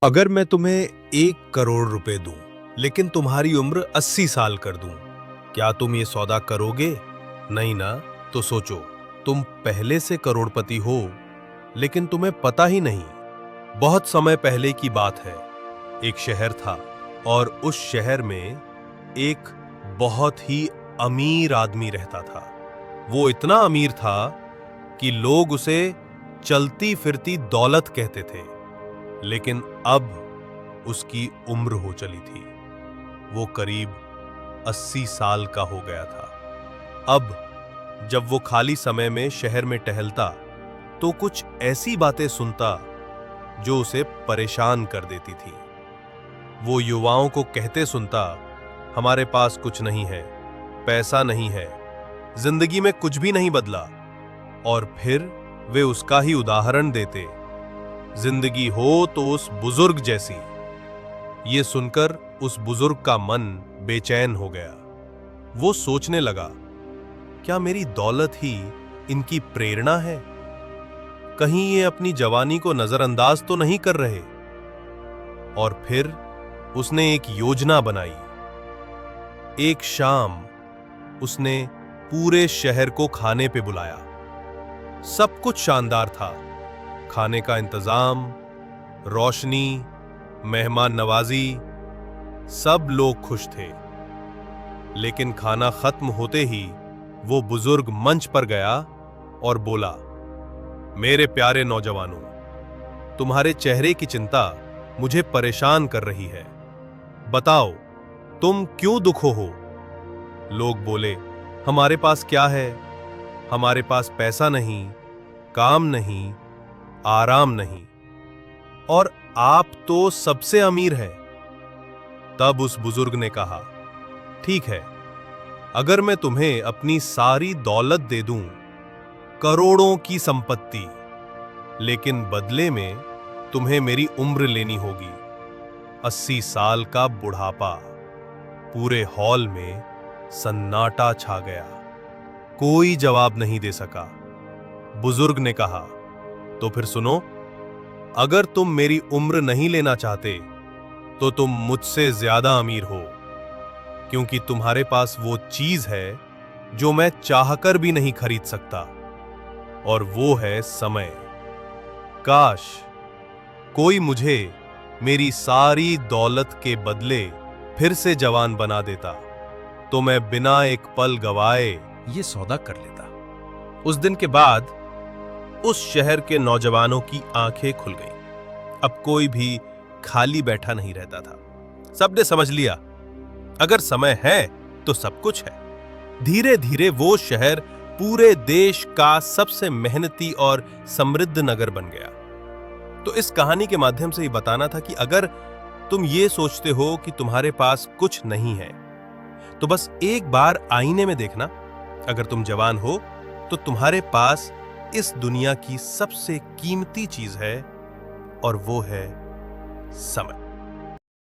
अगर मैं तुम्हें 1 करोड़ रुपए दूं, लेकिन तुम्हारी उम्र 80 साल कर दूं, क्या तुम ये सौदा करोगे? नहीं ना? तो सोचो, तुम पहले से करोड़पति हो, लेकिन तुम्हें पता ही नहीं। बहुत समय पहले की बात है। एक शहर था और उस शहर में एक बहुत ही अमीर आदमी रहता था। वो इतना अमीर था कि लोग उसे चलती फिरती दौलत कहते थे। लेकिन अब उसकी उम्र हो चली थी। वो करीब 80 साल का हो गया था। अब जब वो खाली समय में शहर में टहलता, तो कुछ ऐसी बातें सुनता जो उसे परेशान कर देती थी। वो युवाओं को कहते सुनता, हमारे पास कुछ नहीं है, पैसा नहीं है, जिंदगी में कुछ भी नहीं बदला। और फिर वे उसका ही उदाहरण देते, जिंदगी हो तो उस बुजुर्ग जैसी। ये सुनकर उस बुजुर्ग का मन बेचैन हो गया। वो सोचने लगा, क्या मेरी दौलत ही इनकी प्रेरणा है? कहीं ये अपनी जवानी को नजरअंदाज तो नहीं कर रहे? और फिर उसने एक योजना बनाई। एक शाम उसने पूरे शहर को खाने पे बुलाया। सब कुछ शानदार था, खाने का इंतजाम, रोशनी, मेहमान नवाजी, सब लोग खुश थे। लेकिन खाना खत्म होते ही वो बुजुर्ग मंच पर गया और बोला, मेरे प्यारे नौजवानों, तुम्हारे चेहरे की चिंता मुझे परेशान कर रही है। बताओ, तुम क्यों दुखो हो? लोग बोले, हमारे पास क्या है? हमारे पास पैसा नहीं, काम नहीं, आराम नहीं, और आप तो सबसे अमीर हैं। तब उस बुजुर्ग ने कहा, ठीक है, अगर मैं तुम्हें अपनी सारी दौलत दे दूं, करोड़ों की संपत्ति, लेकिन बदले में तुम्हें मेरी उम्र लेनी होगी, 80 साल का बुढ़ापा। पूरे हॉल में सन्नाटा छा गया। कोई जवाब नहीं दे सका। बुजुर्ग ने कहा, तो फिर सुनो, अगर तुम मेरी उम्र नहीं लेना चाहते, तो तुम मुझसे ज्यादा अमीर हो, क्योंकि तुम्हारे पास वो चीज है जो मैं चाहकर भी नहीं खरीद सकता, और वो है समय। काश कोई मुझे मेरी सारी दौलत के बदले फिर से जवान बना देता, तो मैं बिना एक पल गवाए ये सौदा कर लेता। उस दिन के बाद उस शहर के नौजवानों की आंखें खुल गईं। अब कोई भी खाली बैठा नहीं रहता था। सबने समझ लिया, अगर समय है तो सब कुछ है। धीरे धीरे वो शहर पूरे देश का सबसे मेहनती और समृद्ध नगर बन गया। तो इस कहानी के माध्यम से ये बताना था कि अगर तुम ये सोचते हो कि तुम्हारे पास कुछ नहीं है, तो बस एक बार आईने में देखना। अगर तुम जवान हो तो तुम्हारे पास इस दुनिया की सबसे कीमती चीज है, और वो है समय।